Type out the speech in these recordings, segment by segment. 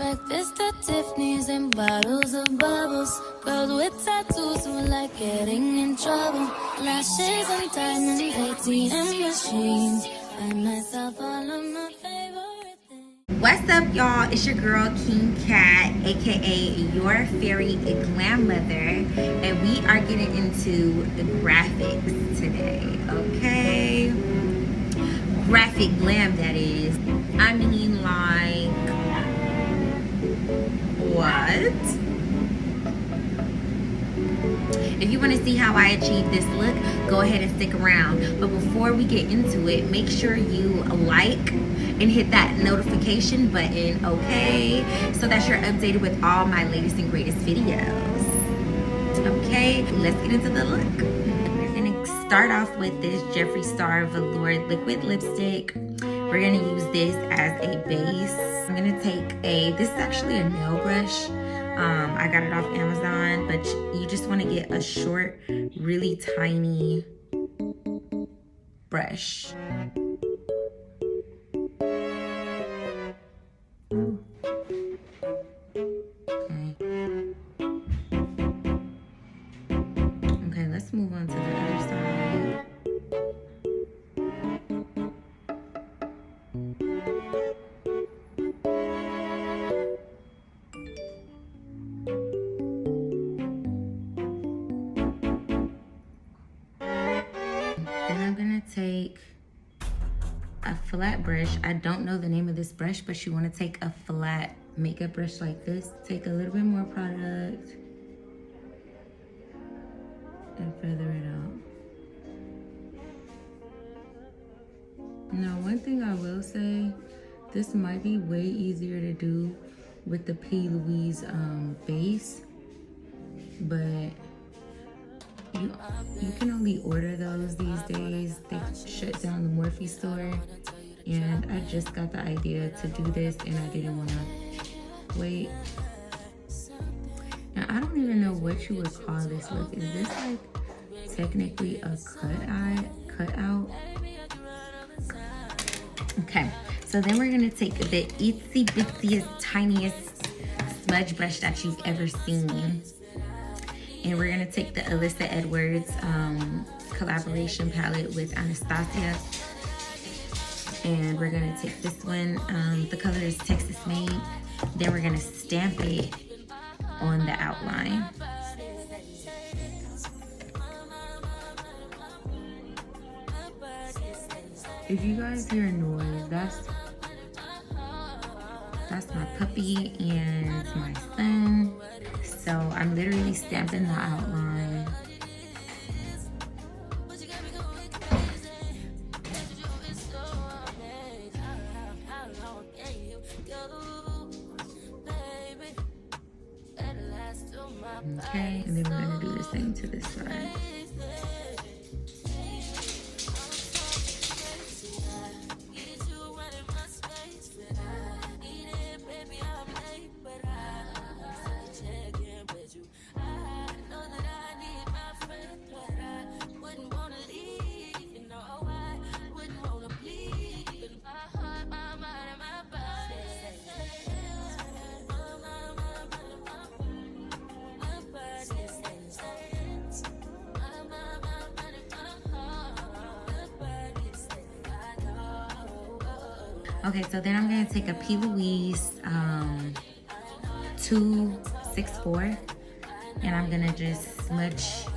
breakfast at Tiffany's and bottles of bubbles. Girls with tattoos who like getting in trouble. Lashes and diamonds, ATM machines. Buy myself all of my favorite things. What's up, y'all? It's your girl King Cat, aka your fairy glam mother, and we are getting into the graphics today. Okay, graphic glam, that is. I mean, like, what? If you want to see how I achieved this look, go ahead and stick around. But before we get into it, make sure you like and hit that notification button, okay? So that you're updated with all my latest and greatest videos. Okay, let's get into the look. We're gonna start off with this Jeffree Star Velour liquid lipstick. We're gonna use this as a base. I'm gonna take this is actually a nail brush. I got it off Amazon, but you just want to get a short, really tiny brush. Okay, let's move on to the other side. Take a flat brush. I don't know the name of this brush, but you want to take a flat makeup brush like this. Take a little bit more product and feather it out. Now, one thing I will say, this might be way easier to do with the P. Louise base, but you can only order those these days. They shut down the Morphe store, and I just got the idea to do this, and I didn't want to wait. Now, I don't even know what you would call this look. Is this like technically a cutout? Okay, so then we're gonna take the itsy bitsiest, tiniest smudge brush that you've ever seen. And we're gonna take the Alyssa Edwards collaboration palette with Anastasia. And we're gonna take this one, the color is Texas Made. Then we're gonna stamp it on the outline. If you guys hear a noise, that's my puppy and my son. So I'm literally stamping the outline. Okay, and then we're gonna do the same to this side. Okay, so then I'm gonna take a P. Louise 264, and I'm gonna just smudge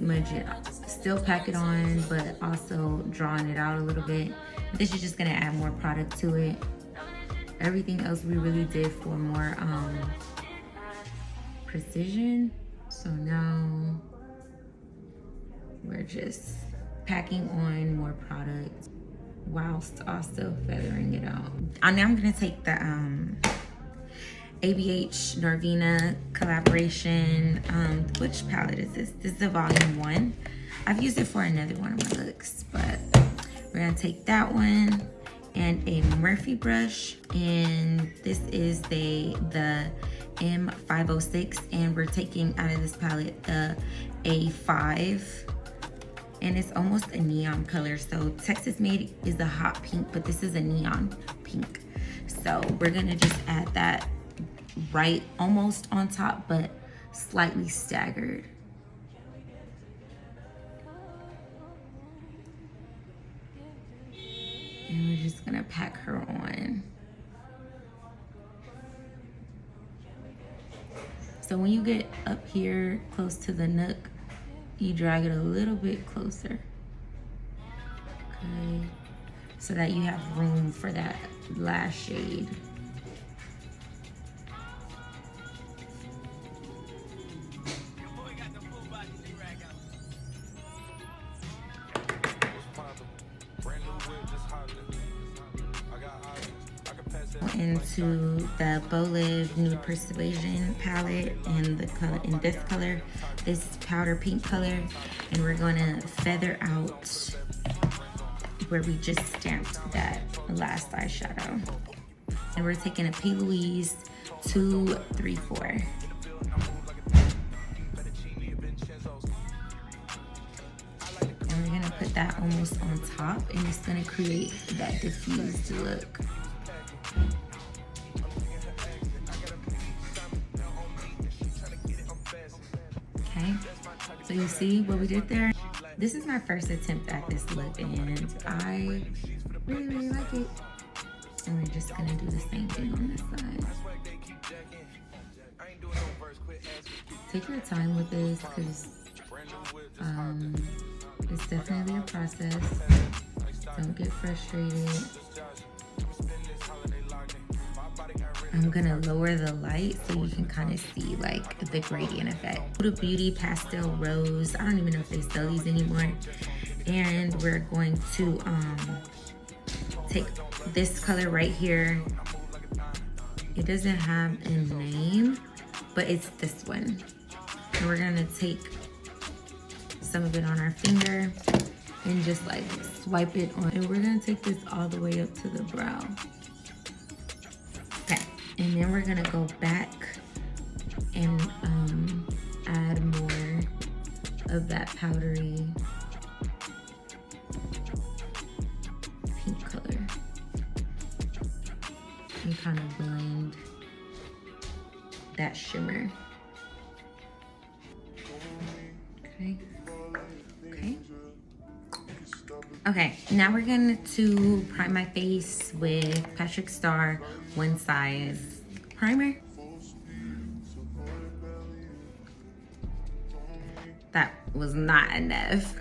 it up. Still pack it on, but also drawing it out a little bit. This is just gonna add more product to it. Everything else we really did for more precision. So now we're just packing on more product whilst also feathering it out. Now I'm gonna take the ABH Norvina collaboration. Which palette is this? This is the volume 1. I've used it for another one of my looks, but we're gonna take that one and a Morphe brush, and this is the M506, and we're taking out of this palette the A5. And it's almost a neon color. So Texas Made is a hot pink, but this is a neon pink. So we're gonna just add that right almost on top, but slightly staggered. And we're just gonna pack her on. So when you get up here close to the nook, you drag it a little bit closer. Okay, so that you have room for that last shade. Into the Bow Live Nude Persuasion palette and the color in this color, this powder pink color, and we're gonna feather out where we just stamped that last eyeshadow. And we're taking a P. Louise 234. And we're gonna put that almost on top, and it's gonna create that diffused look. Okay, so you see what we did there? This is my first attempt at this look, and I really, really like it. And we're just gonna do the same thing on this side. Take your time with this, because it's definitely a process. Don't get frustrated. I'm gonna lower the light so you can kind of see like the gradient effect. Huda Beauty Pastel Rose. I don't even know if they sell these anymore. And we're going to take this color right here. It doesn't have a name, but it's this one. And we're gonna take some of it on our finger and just like swipe it on. And we're gonna take this all the way up to the brow. Okay, and then we're gonna go back and add more of that powdery pink color. And kind of blend that shimmer. Okay. Okay. Okay, now we're going to prime my face with Patrick Star One Size primer. That was not enough.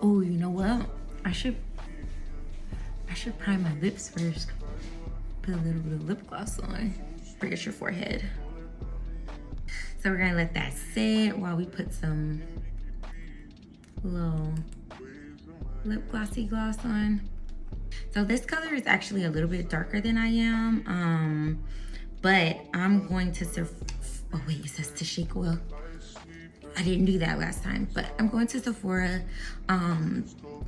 Oh, you know what? I should prime my lips first. Put a little bit of lip gloss on. Forget your forehead. So we're gonna let that sit while we put some little lip glossy gloss on. So this color is actually a little bit darker than I am, but I'm going to oh wait, it says to shake oil. I didn't do that last time, but I'm going to Sephora.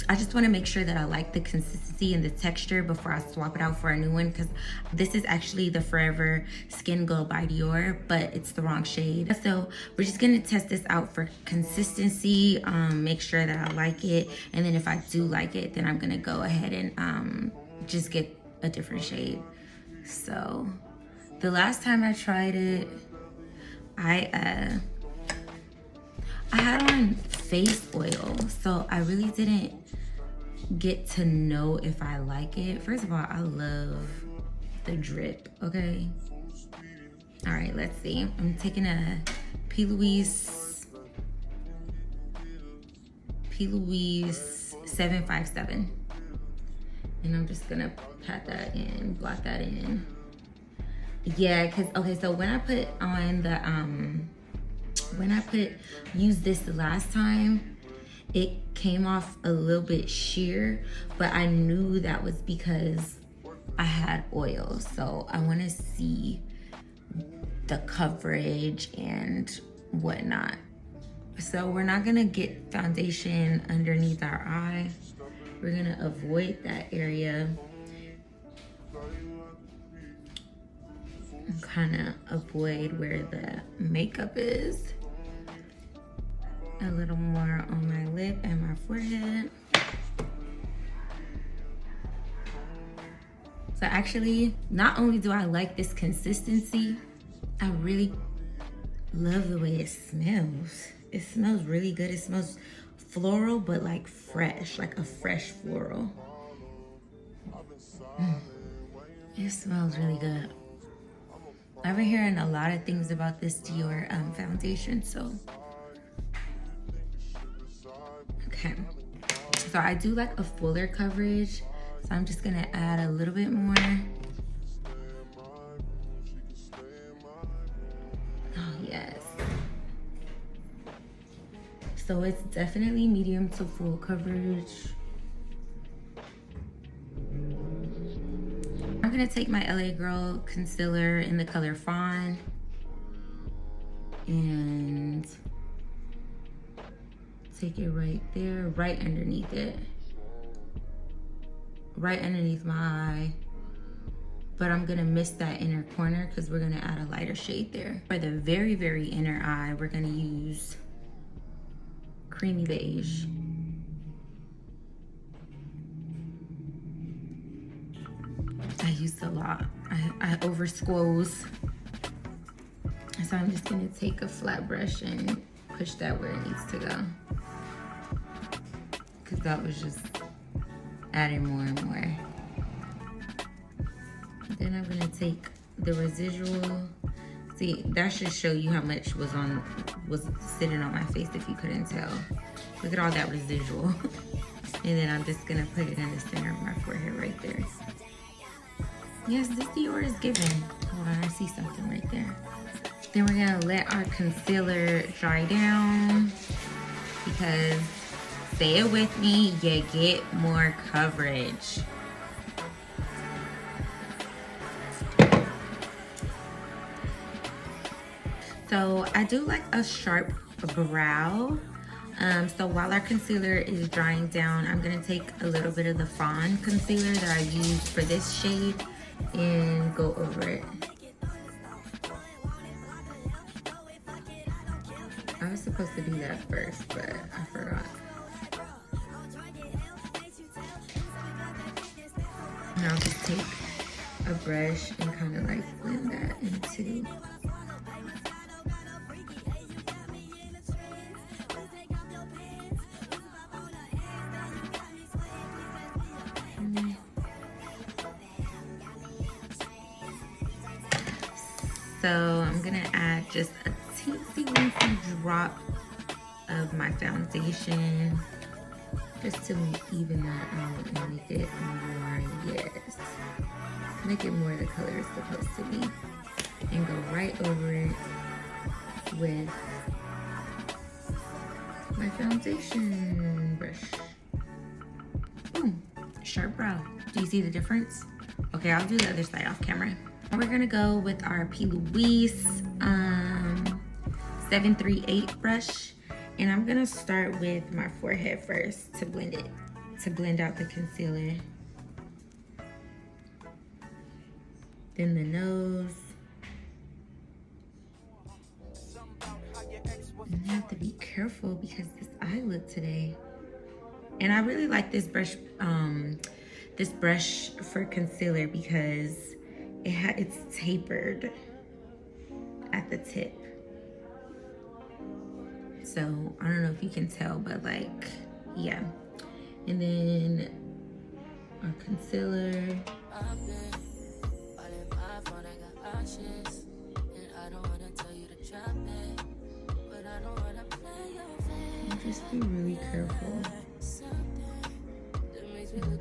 I just want to make sure that I like the consistency and the texture before I swap it out for a new one, because this is actually the Forever Skin Glow by Dior, but it's the wrong shade. So we're just going to test this out for consistency, make sure that I like it, and then if I do like it, then I'm going to go ahead and just get a different shade. So the last time I tried it, I had on face oil, so I really didn't get to know if I like it. First of all, I love the drip, okay? All right, let's see. I'm taking a P. Louise 757. And I'm just gonna pat that in, blot that in. Yeah, cause, okay, so when I put on the, used this the last time, it came off a little bit sheer, but I knew that was because I had oil. So I wanna see the coverage and whatnot. So we're not gonna get foundation underneath our eye. We're gonna avoid that area. And kind of avoid where the makeup is. A little more on my lip and my forehead. So actually, not only do I like this consistency, I really love the way it smells. It smells really good. It smells floral, but like fresh, like a fresh floral. It smells really good. I've been hearing a lot of things about this Dior foundation, so. Okay, so I do like a fuller coverage, so I'm just gonna add a little bit more. Oh yes. So it's definitely medium to full coverage. I'm gonna take my LA Girl concealer in the color Fawn and take it right there, right underneath it. Right underneath my eye. But I'm gonna miss that inner corner because we're gonna add a lighter shade there. For the very, very inner eye, we're gonna use creamy beige. I used a lot. I over squoze. So I'm just gonna take a flat brush and push that where it needs to go. Cause that was just adding more and more. Then I'm gonna take the residual. See, that should show you how much was sitting on my face if you couldn't tell. Look at all that residual. And then I'm just gonna put it in the center of my forehead right there. Yes, this Dior is giving. Hold on, I see something right there. Then we're gonna let our concealer dry down because, say it with me, you get more coverage. So I do like a sharp brow. So while our concealer is drying down, I'm gonna take a little bit of the Fawn concealer that I used for this shade and go over it. I was supposed to do that first, but I forgot. And I'll just take a brush and kind of like blend that into. So I'm gonna add just a teensy drop of my foundation just to even that out and make it more, yes, make it more the color it's supposed to be, and go right over it with my foundation brush. Boom, sharp brow. Do you see the difference? Okay, I'll do the other side off camera. We're gonna go with our P. Louise 738 brush, and I'm gonna start with my forehead first to blend out the concealer. Then the nose. And I have to be careful because this eye look today. And I really like this brush for concealer because it's tapered at the tip. So I don't know if you can tell, but like, yeah. And then our concealer. And just be really careful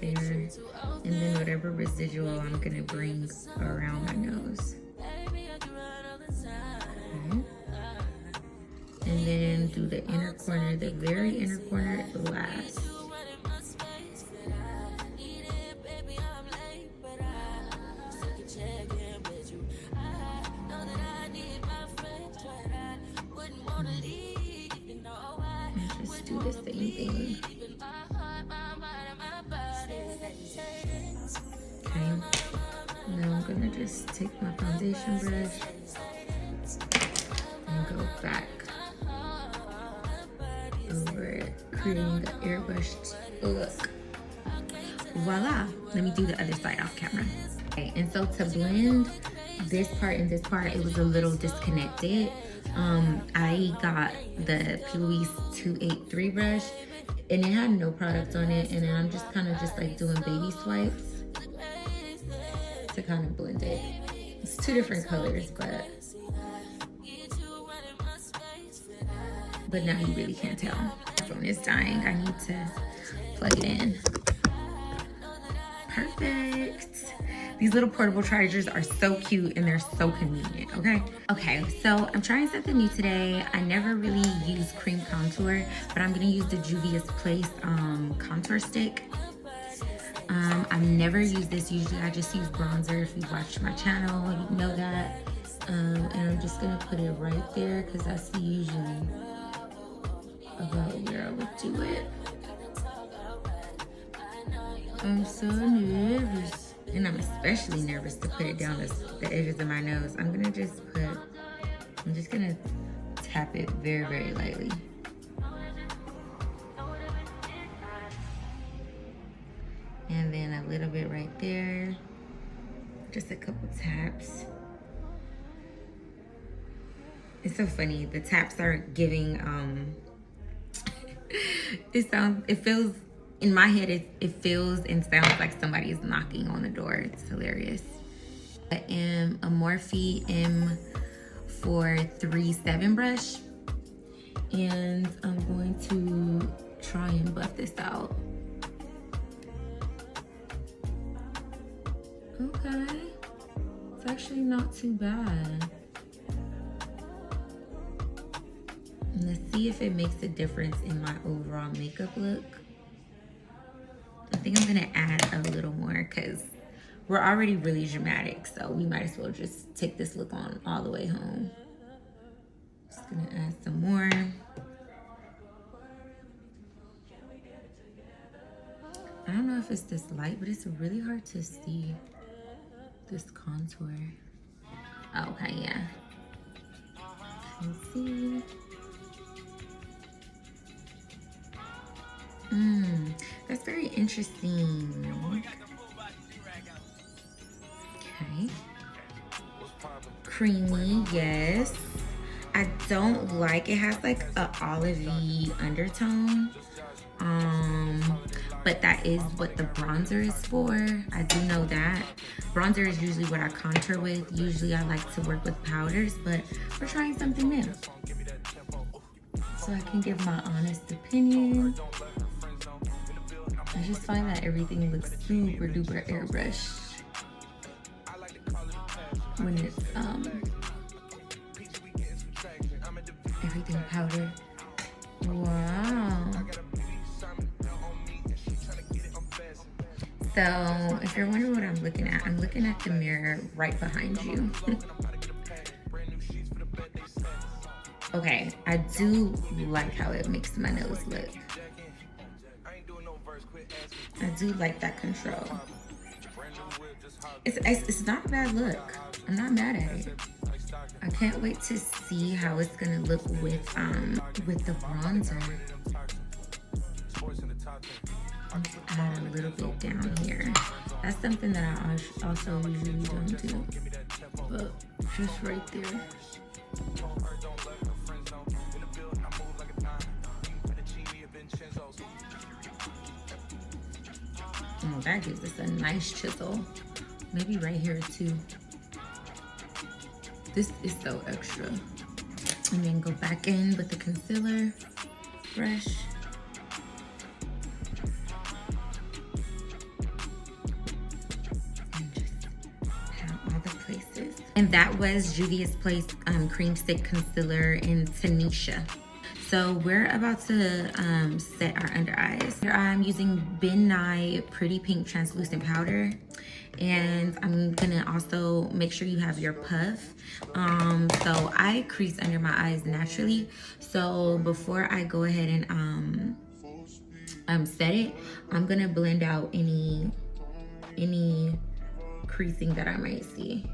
there. And then whatever residual I'm gonna bring around my nose. Okay. And then do the inner corner, the very inner corner last. And just do the same thing. Okay, now I'm gonna just take my foundation brush and go back over it, creating the airbrushed look. Voila! Let me do the other side off camera. Okay, and so to blend this part and this part, it was a little disconnected. I got the Louise 283 brush and it had no product on it, and then I'm just kind of just like doing baby swipes to kind of blend it. It's two different colors, but now you really can't tell. My phone is dying. I need to plug it in. Perfect. These little portable chargers are so cute and they're so convenient, okay? Okay, so I'm trying something new today. I never really use cream contour, but I'm gonna use the Juvia's Place contour stick. I've never used this. Usually I just use bronzer. If you've watched my channel, you know that. And I'm just gonna put it right there because that's usually about where I would do it. I'm so nervous. And I'm especially nervous to put it down the edges of my nose. I'm just gonna tap it very, very lightly. And then a little bit right there. Just a couple taps. It's so funny. The taps are giving, it feels, in my head, it feels and sounds like somebody is knocking on the door. It's hilarious. I am a Morphe M437 brush, and I'm going to try and buff this out. Okay, it's actually not too bad. And let's see if it makes a difference in my overall makeup look. I think I'm gonna add a little more because we're already really dramatic, so we might as well just take this look on all the way home. Just gonna add some more. I don't know if it's this light, but it's really hard to see this contour. Oh, okay, yeah. Can see. That's very interesting. Okay. Creamy, yes. I don't like, it has like a olivey undertone. But that is what the bronzer is for. I do know that. Bronzer is usually what I contour with. Usually I like to work with powders, but we're trying something new. So I can give my honest opinion. I just find that everything looks super duper airbrushed when it's everything powder. Wow. So if you're wondering what I'm looking at, I'm looking at the mirror right behind you. Okay, I do like how it makes my nose look. I do like that control. It's not a bad look. I'm not mad at it. I can't wait to see how it's gonna look with the bronzer. Let's add a little bit down here. That's something that I also usually don't do, but just right there. Oh, that gives us a nice chisel. Maybe right here too. This is so extra. And then go back in with the concealer brush. And just pat all the places. And that was Juvia's Place Cream Stick Concealer in Tanisha. So we're about to set our under eyes. I'm using Ben Nye Pretty Pink Translucent Powder. And I'm gonna also make sure you have your puff. So I crease under my eyes naturally. So before I go ahead and set it, I'm gonna blend out any creasing that I might see.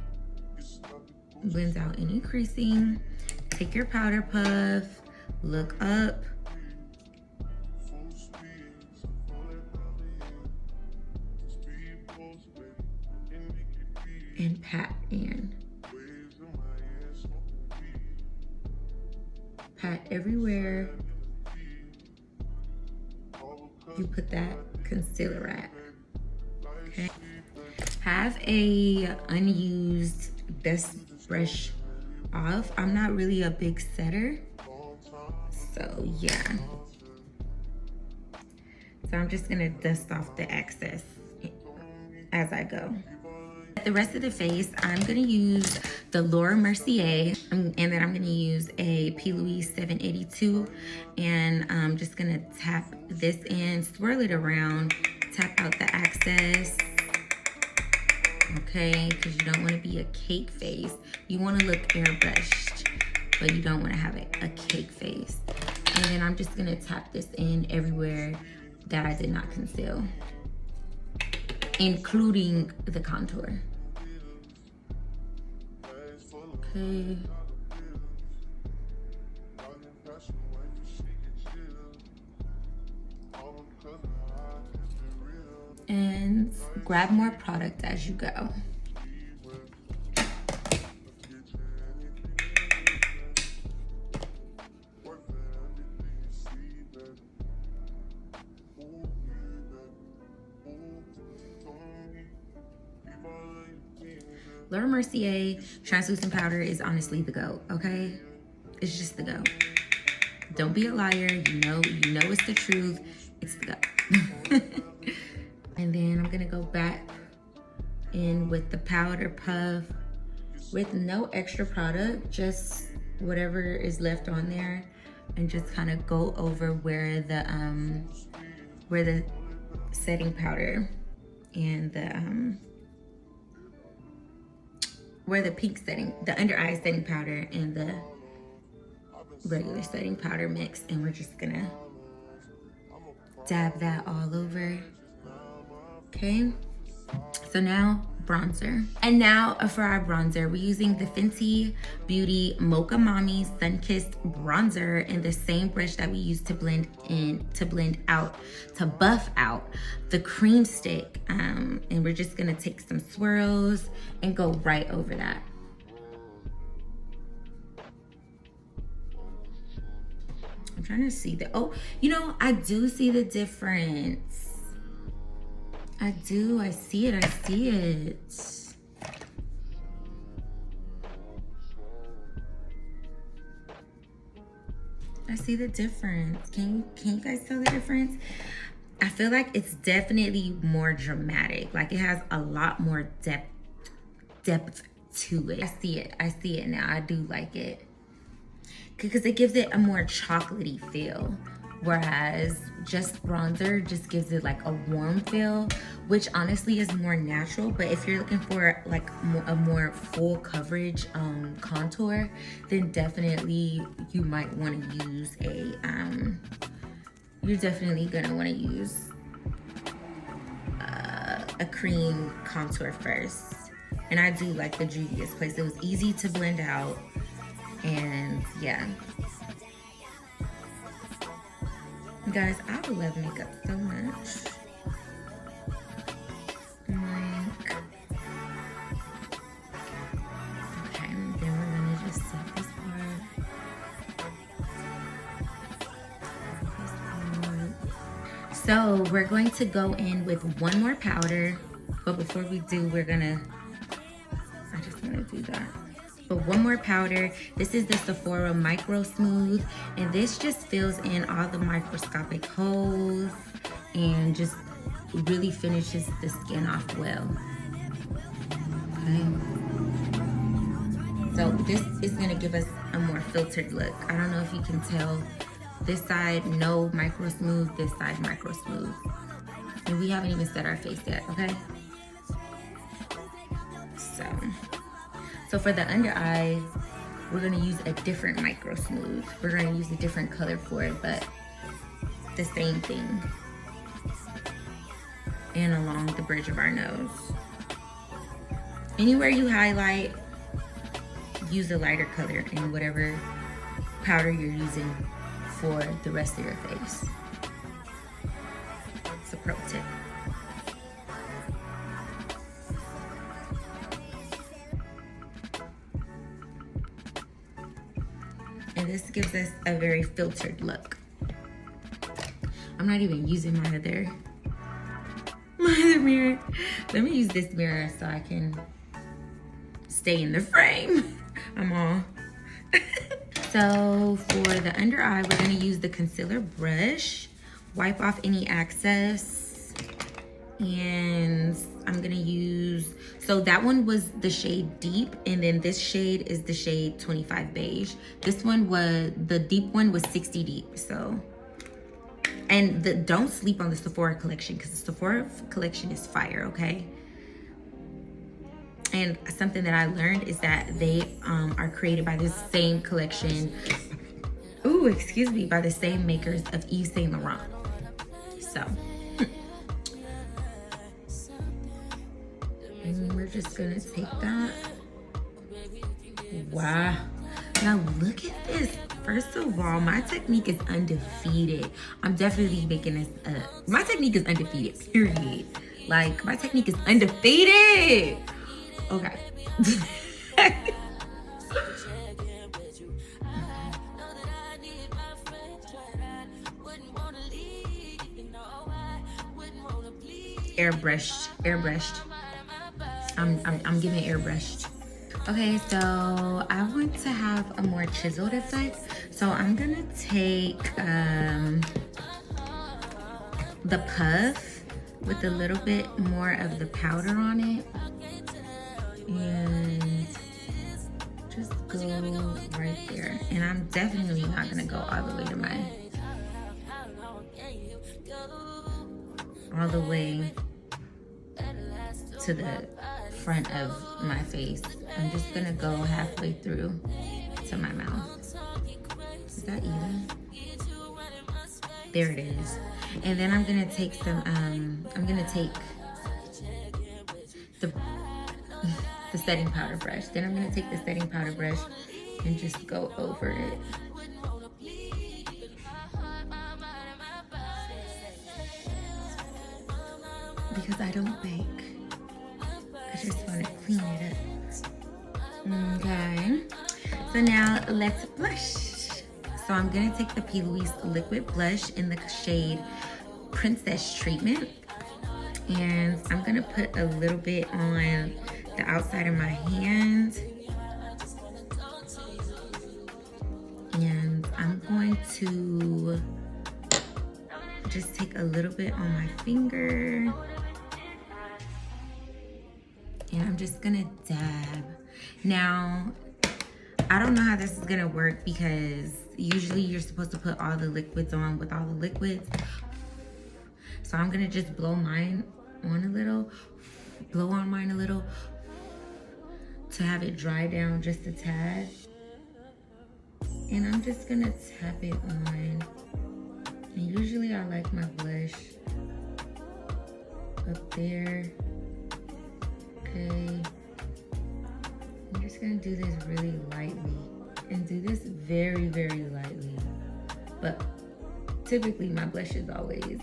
Blends out any creasing. Take your powder puff, look up. pat in. Pat everywhere you put that concealer at. Okay. Have a unused dust brush off. I'm not really a big setter, so yeah. So I'm just gonna dust off the excess as I go. The rest of the face, I'm gonna use the Laura Mercier, and then I'm gonna use a P. Louise 782, and I'm just gonna tap this in, swirl it around, tap out the excess. Okay, because you don't want to be a cake face. You want to look airbrushed, but you don't want to have a cake face. And then I'm just gonna tap this in everywhere that I did not conceal, including the contour. Okay. And grab more product as you go. Laura Mercier translucent powder is honestly the GOAT, okay? It's just the GOAT. Don't be a liar. You know it's the truth. It's the GOAT. And then I'm gonna go back in with the powder puff with no extra product, just whatever is left on there, and just kind of go over where the setting powder and where the pink setting, the under eye setting powder and the regular setting powder mix, and we're just gonna dab that all over. Okay, so now bronzer. And now for our bronzer, we're using the Fenty Beauty Mocha Mommy Sun-Kissed Bronzer in the same brush that we used to blend buff out the cream stick. And we're just gonna take some swirls and go right over that. I'm trying to see the, oh, you know, I do see the difference. I do, I see it. I see the difference. Can you guys tell the difference? I feel like it's definitely more dramatic. Like it has a lot more depth to it. I see it now. I do like it. Because it gives it a more chocolatey feel. Whereas just bronzer just gives it like a warm feel, which honestly is more natural. But if you're looking for like a more full coverage contour, then definitely you might want to use you're definitely gonna want to use a cream contour first. And I do like the Juvia's Place. It was easy to blend out, and yeah. Guys, I love makeup so much. Like, okay, then we're gonna just set this part. So we're going to go in with one more powder, but before we do, I just want to do that. But one more powder. This is the Sephora Micro Smooth, and this just fills in all the microscopic holes and just really finishes the skin off well. Okay. So this is gonna give us a more filtered look. I don't know if you can tell. This side, no Micro Smooth. This side, Micro Smooth. And we haven't even set our face yet, okay? So for the under eye, we're gonna use a different Micro Smooth. We're gonna use a different color for it, but the same thing. And along the bridge of our nose. Anywhere you highlight, use a lighter color in whatever powder you're using for the rest of your face. It's a pro tip. And this gives us a very filtered look. I'm not even using my other mirror. Let me use this mirror so I can stay in the frame. I'm all. So for the under eye, we're gonna use the concealer brush, wipe off any excess, and I'm gonna use, so that one was the shade Deep, and then this shade is the shade 25 Beige. This one was, the deep one was 60 Deep, so. And don't sleep on the Sephora collection, because the Sephora collection is fire, okay? And something that I learned is that they are created by the same collection, by the same makers of Yves Saint Laurent. So, and we're just gonna take that. Wow. Now look at this. First of all, my technique is undefeated. I'm definitely making this up. My technique is undefeated, period. Like, my technique is undefeated. Okay. Airbrushed. I'm giving airbrushed. Okay, so I want to have a more chiseled effect. So I'm gonna take the puff with a little bit more of the powder on it. And just go right there. And I'm definitely not gonna go all the way to the front of my face. I'm just gonna go halfway through to my mouth. Is that even? There it is. And then I'm gonna take some, I'm gonna take the setting powder brush. Then I'm gonna take the setting powder brush and just go over it. Because I don't bake. I just want to clean it up. Okay. So now let's blush. So I'm gonna take the P. Louise liquid blush in the shade Princess Treatment. And I'm gonna put a little bit on the outside of my hand. And I'm going to just take a little bit on my finger. And I'm just gonna dab. Now, I don't know how this is gonna work because usually you're supposed to put all the liquids on with all the liquids. So I'm gonna just blow mine on a little, to have it dry down just a tad. And I'm just gonna tap it on. And usually I like my blush up there. Okay. I'm just gonna do this really lightly and do this very, very lightly. But typically my blush is always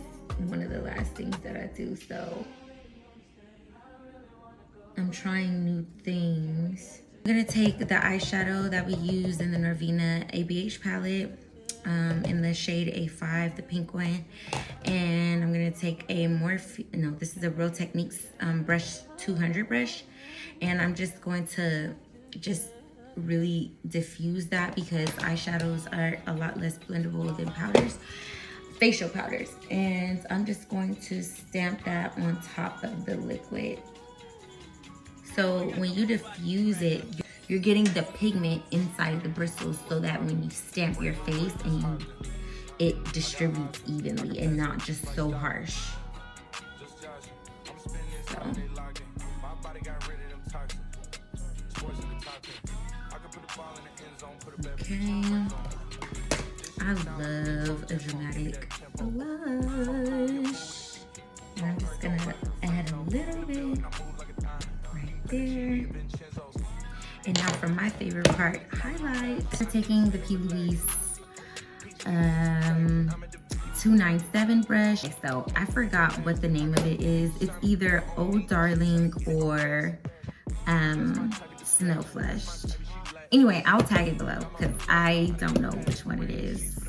one of the last things that I do, so I'm trying new things. I'm gonna take the eyeshadow that we used in the Norvina ABH palette in the shade A5, the pink one. And I'm gonna take a this is a Real Techniques brush 200 brush. And I'm just going to just really diffuse that because eyeshadows are a lot less blendable than powders, facial powders. And I'm just going to stamp that on top of the liquid. So when you diffuse it, you're getting the pigment inside the bristles so that when you stamp your face and it distributes evenly and not just so harsh. So. Okay. I love a dramatic blush. And I'm just gonna add a little bit right there. And now for my favorite part, highlight. I'm taking the P. Louise 297 brush. So I forgot what the name of it is. It's either Oh Darling or Snow Flushed. Anyway, I'll tag it below because I don't know which one it is.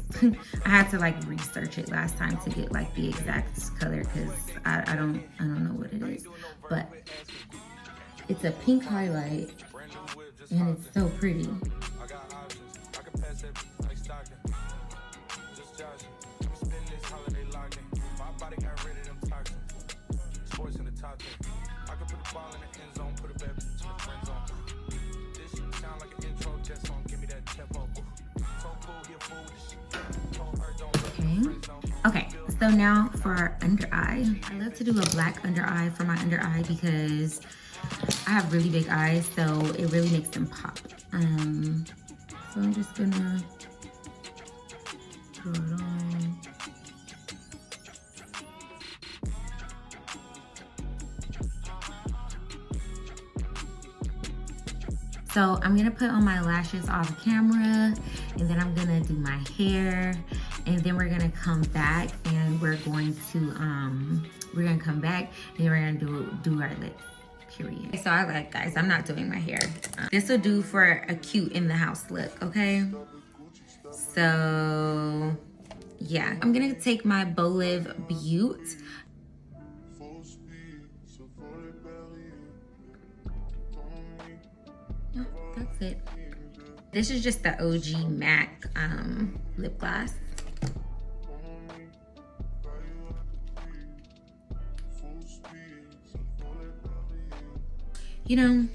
I had to like research it last time to get like the exact color because I don't know what it is. But it's a pink highlight and it's so pretty. Okay, so now for our under eye. I love to do a black under eye for my under eye because I have really big eyes, so it really makes them pop. So I'm just gonna draw it on. So I'm gonna put on my lashes off camera, and then I'm gonna do my hair, and then we're gonna come back and we're going to come back and we're gonna do our lips, period. So I like, guys, I'm not doing my hair. This will do for a cute in the house look, okay? So yeah, I'm gonna take my Boliv Butte. No, that's it. This is just the OG MAC lip gloss. You know,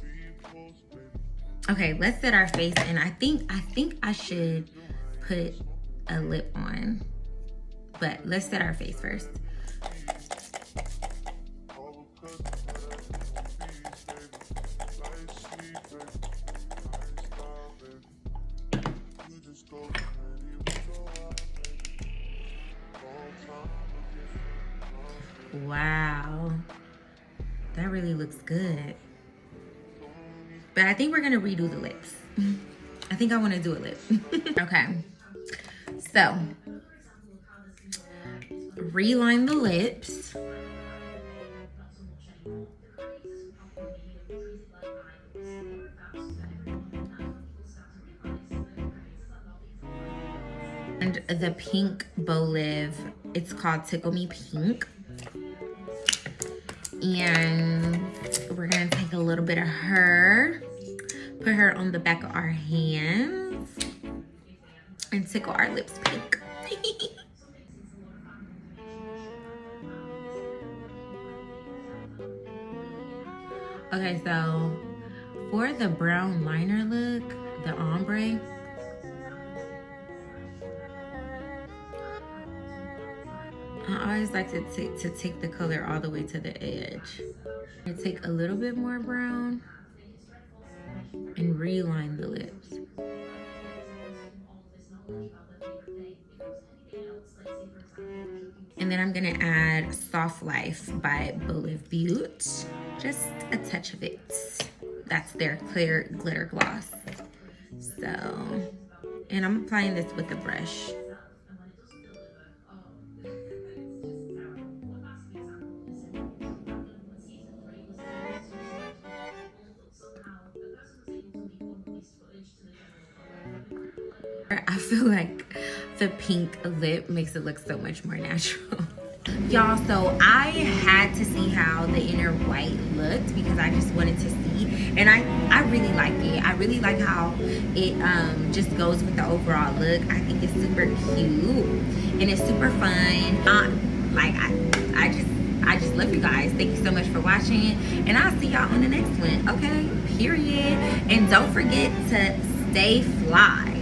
okay, let's set our face, and I think I should put a lip on, but let's set our face first. Wow, that really looks good. But I think we're gonna redo the lips. I think I wanna do a lip. Okay, so reline the lips. And the pink Boliv, it's called Tickle Me Pink. And we're gonna take a little bit of her, put her on the back of our hands, and tickle our lips pink. Okay, so for the brown liner look, the ombre, I always like to take the color all the way to the edge. I take a little bit more brown and reline the lips. And then I'm gonna add Soft Life by Boliv Butte. Just a touch of it. That's their clear glitter gloss. So, and I'm applying this with a brush. I feel like the pink lip makes it look so much more natural. Y'all, so I had to see how the inner white looked because I just wanted to see, and I really like it. I really like how it just goes with the overall look. I think it's super cute and it's super fun. I just love you guys. Thank you so much for watching, and I'll see y'all on the next one. Okay, period. And don't forget to stay fly.